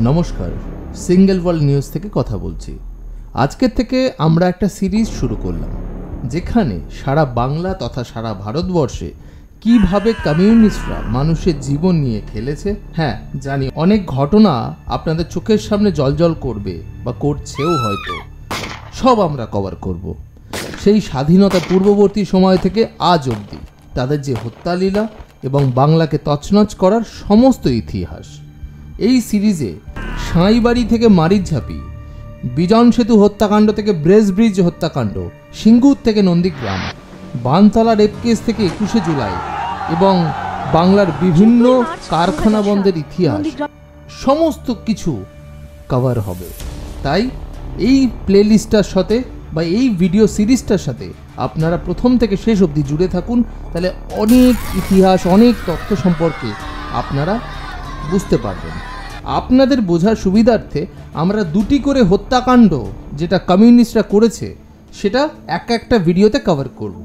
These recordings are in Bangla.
নমস্কার, সিঙ্গেল ওয়ার্ল্ড নিউজ থেকে কথা বলছি। আজকের থেকে আমরা একটা সিরিজ শুরু করলাম, যেখানে সারা বাংলা তথা সারা ভারতবর্ষে কিভাবে কমিউনিস্টরা মানুষের জীবন নিয়ে খেলেছে। হ্যাঁ জানি, অনেক ঘটনা আপনাদের চোখের সামনে জ্বলজ্বল করবে বা করছেও হয়তো, সব আমরা কভার করব। সেই স্বাধীনতা পূর্ববর্তী সময় থেকে আজ অবধি তাদের যে হত্যালীলা এবং বাংলাকে তছনছ করার সমস্ত ইতিহাস। এই সিরিজে সাঁইবাড়ি থেকে মারিচঝাপি, বিজন সেতু হত্যাকাণ্ড থেকে ব্রেস ব্রিজ হত্যাকাণ্ড, সিঙ্গুর থেকে নন্দীগ্রাম, বানতলা রেপ কেস থেকে 21শে জুলাই এবং বাংলার বিভিন্ন কারখানা বন্ধের ইতিহাস, সমস্ত কিছু কভার হবে। তাই এই প্লেলিস্টটার সাথে বা এই ভিডিও সিরিজটার সাথে আপনারা প্রথম থেকে শেষ অবধি জুড়ে থাকুন, তাহলে অনেক ইতিহাস, অনেক তথ্য সম্পর্কে আপনারা বুঝতে পারবেন। আপনাদের বোঝার সুবিধার্থে আমরা দুটি করে হত্যাকাণ্ড যেটা কমিউনিস্টরা করেছে সেটা একটা ভিডিওতে কভার করব।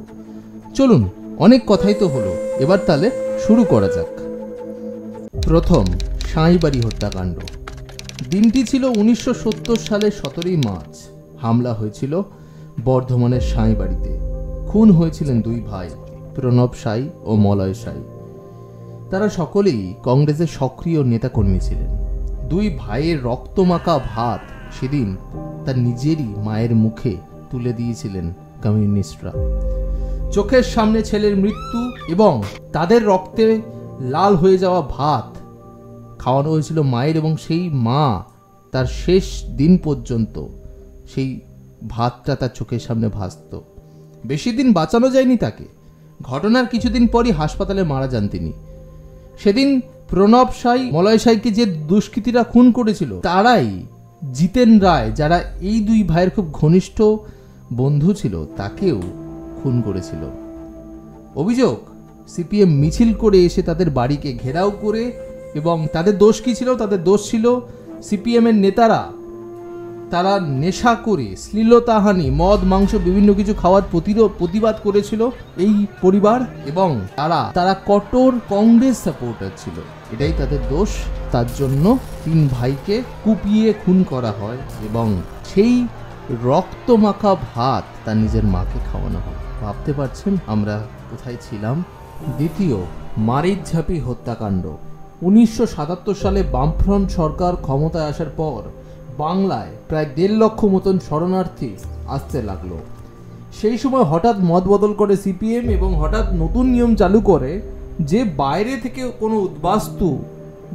চলুন, অনেক কথাই তো হলো, এবার তাহলে শুরু করা যাক। প্রথম, সাঁইবাড়ি হত্যাকাণ্ড। দিনটি ছিল 1970 সালের 17ই মার্চ। হামলা হয়েছিল বর্ধমানের সাঁইবাড়িতে। খুন হয়েছিলেন দুই ভাই, প্রণব সাঁই ও মলয় সাঁই। তারা সকলেই কংগ্রেসের সক্রিয় নেতাকর্মী ছিলেন। দুই ভাইয়ের রক্তমাখা ভাত সেদিন তার নিজেরই মায়ের মুখে তুলে দিয়েছিলেন কমিউনিস্টরা। চোখের সামনে ছেলের মৃত্যু এবং তাদের রক্তে লাল হয়ে যাওয়া ভাত খাওয়ানো হয়েছিল মায়ের, এবং সেই মা তার শেষ দিন পর্যন্ত সেই ভাতটা তার চোখের সামনে ভাসত। বেশি দিন বাঁচানো যায়নি তাকে। ঘটনার কিছুদিন পরই হাসপাতালে মারা যান তিনি। সেদিন প্রণব সাঁই, মলয় সাঁইকে যে দুষ্কৃতীরা খুন করেছিল তারাই জিতেন রায়, যারা এই দুই ভাইয়ের খুব ঘনিষ্ঠ বন্ধু ছিল, তাকেও খুন করেছিল। অভিযোগ, সিপিএম মিছিল করে এসে তাদের বাড়িকে ঘেরাও করে, এবং তাদের দোষ কী ছিল? তাদের দোষ ছিল সিপিএমের নেতারা তারা নেশা করে শ্লীলতাহানি, মদ মাংস বিভিন্ন কিছু খাওয়ার প্রতিবাদ করেছিল এই পরিবার, এবং তারা কঠোর কংগ্রেস সাপোর্টার ছিল। এটাই তাদের দোষ। তার জন্য তিন ভাইকে কুপিয়ে খুন করা হয় এবং সেই রক্তমাখা ভাত তার নিজের মাকে খাওয়ানো হয়। ভাবতে পারছেন আমরা কোথায় ছিলাম? দ্বিতীয়, মারিচঝাপি হত্যাকাণ্ড। 1977 সালে বামফ্রন্ট সরকার ক্ষমতায় আসার পর বাংলায় প্রায় 1.5 লক্ষ মতন শরণার্থী আসতে লাগলো। সেই সময় হঠাৎ মত বদল করে সিপিএম এবং হঠাৎ নতুন নিয়ম চালু করে যে বাইরে থেকে কোনো উদ্বাস্তু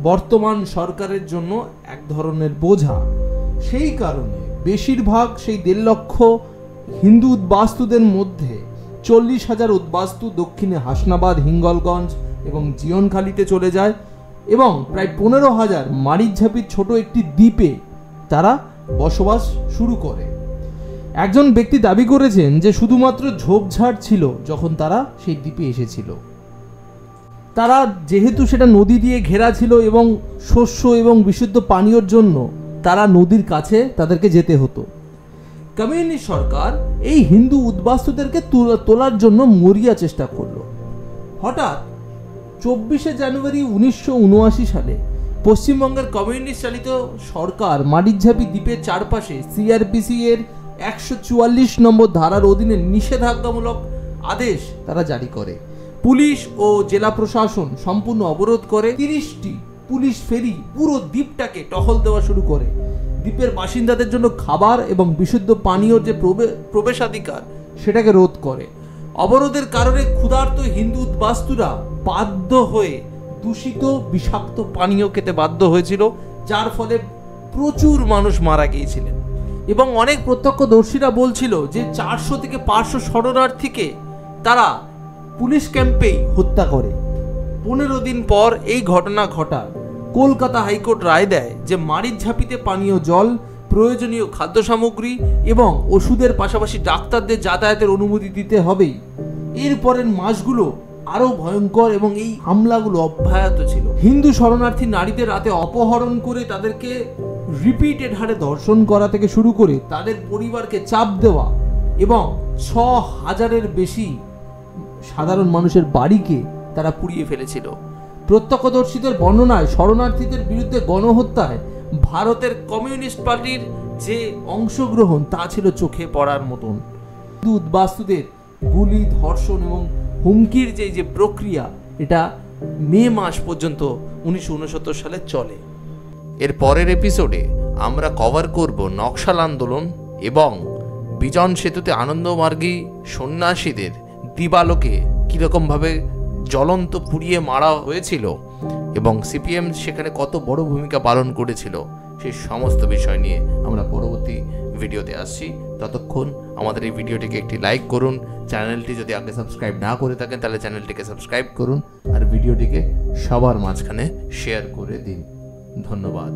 বর্তমান সরকারের জন্য এক ধরনের বোঝা। সেই কারণে বেশিরভাগ সেই 1.5 লক্ষ হিন্দু উদ্বাস্তুদের মধ্যে 40,000 উদ্বাস্তু দক্ষিণে হাসনাবাদ, হিঙ্গলগঞ্জ এবং জিয়নখালিতে চলে যায়, এবং প্রায় 15,000 মারিচঝাপির ছোট একটি দ্বীপে তারা বসবাস শুরু করে। একজন ব্যক্তি দাবি করেছেন যে শুধুমাত্র ঝোপঝাড় ছিল যখন তারা সেই দ্বীপে এসেছিল। তারা যেহেতু সেটা নদী দিয়ে ঘেরা ছিল এবং শস্য এবং বিশুদ্ধ পানীয়র জন্য তারা নদীর কাছে তাদেরকে যেতে হতো। কমিউনিস্ট সরকার এই হিন্দু উদ্বাস্তুদেরকে তোলার জন্য মরিয়া চেষ্টা করলো। হঠাৎ 24শে জানুয়ারি 1979 সালে পশ্চিমবঙ্গের কমিউনিস্ট চালিত সরকার মারিচঝাপি দ্বীপের চারপাশে সিআরপিসি এর 144 নম্বর ধারার অধীনে নিষেধাজ্ঞামূলক আদেশ তারা জারি করে। পুলিশ ও জেলা প্রশাসন সম্পূর্ণ অবরোধ করে। 30টি পুলিশ ফেরি পুরো দ্বীপটাকে টহল দেওয়া শুরু করে। দ্বীপের বাসিন্দাদের জন্য খাবার এবং বিশুদ্ধ পানীয়র যে প্রবেশাধিকার সেটাকে রোধ করে। অবরোধের কারণে ক্ষুধার্ত হিন্দু উদ্বাস্তুরা বাধ্য হয়ে দূষিত বিষাক্ত পানীয় খেতে বাধ্য হয়েছিল, যার ফলে প্রচুর মানুষ মারা গিয়েছিলেন। এবং অনেক প্রত্যক্ষদর্শীরা বলছিল যে 400 থেকে 500 শরণার্থীকে তারা পুলিশ ক্যাম্পেই হত্যা করে। 15 দিন পর এই ঘটনা ঘটায়। কলকাতা হাইকোর্ট রায় দেয় যে মারিচঝাপিতে পানীয় জল, প্রয়োজনীয় খাদ্য সামগ্রী এবং ওষুধের পাশাপাশি ডাক্তারদের যাতায়াতের অনুমতি দিতে হবেই। এরপরের মাসগুলো আরো ভয়ঙ্কর এবং এই হামলাগুলো অব্যাহত ছিল। হিন্দু শরণার্থী নারীদের রাতে অপহরণ করে তাদেরকে রিপিটেড হারে ধর্ষণ করা থেকে শুরু করে তাদের পরিবারকে চাপ দেওয়া, এবং 6,000-এর বেশি সাধারণ মানুষের বাড়িকে তারা পুড়িয়ে ফেলেছিল। প্রত্যক্ষদর্শীদের বর্ণনায় শরণার্থীদের বিরুদ্ধে গণহত্যায় ভারতের কমিউনিস্ট পার্টির যে অংশগ্রহণ তা ছিল চোখে পড়ার মতন। উদ্বাস্তুদের গুলি, ধর্ষণ এবং হুমকির যে প্রক্রিয়া, এটা মে মাস পর্যন্ত 1969 সালে চলে। এর পরের এপিসোডে আমরা কভার করব নকশাল আন্দোলন এবং বিজন সেতুতে আনন্দমার্গী সন্ন্যাসীদের দিবালোকে কীরকমভাবে জ্বলন্ত পুড়িয়ে মারা হয়েছিল এবং সিপিএম সেখানে কত বড় ভূমিকা পালন করেছিল, সেই সমস্ত বিষয় নিয়ে আমরা পরবর্তী ভিডিওতে আসছি। ততক্ষণ আমাদের এই ভিডিওটিকে একটি লাইক করুন, চ্যানেলটি যদি আগে সাবস্ক্রাইব না করে থাকেন তাহলে চ্যানেলটিকে সাবস্ক্রাইব করুন, আর ভিডিওটিকে সবার মাঝখানে শেয়ার করে দিন। ধন্যবাদ।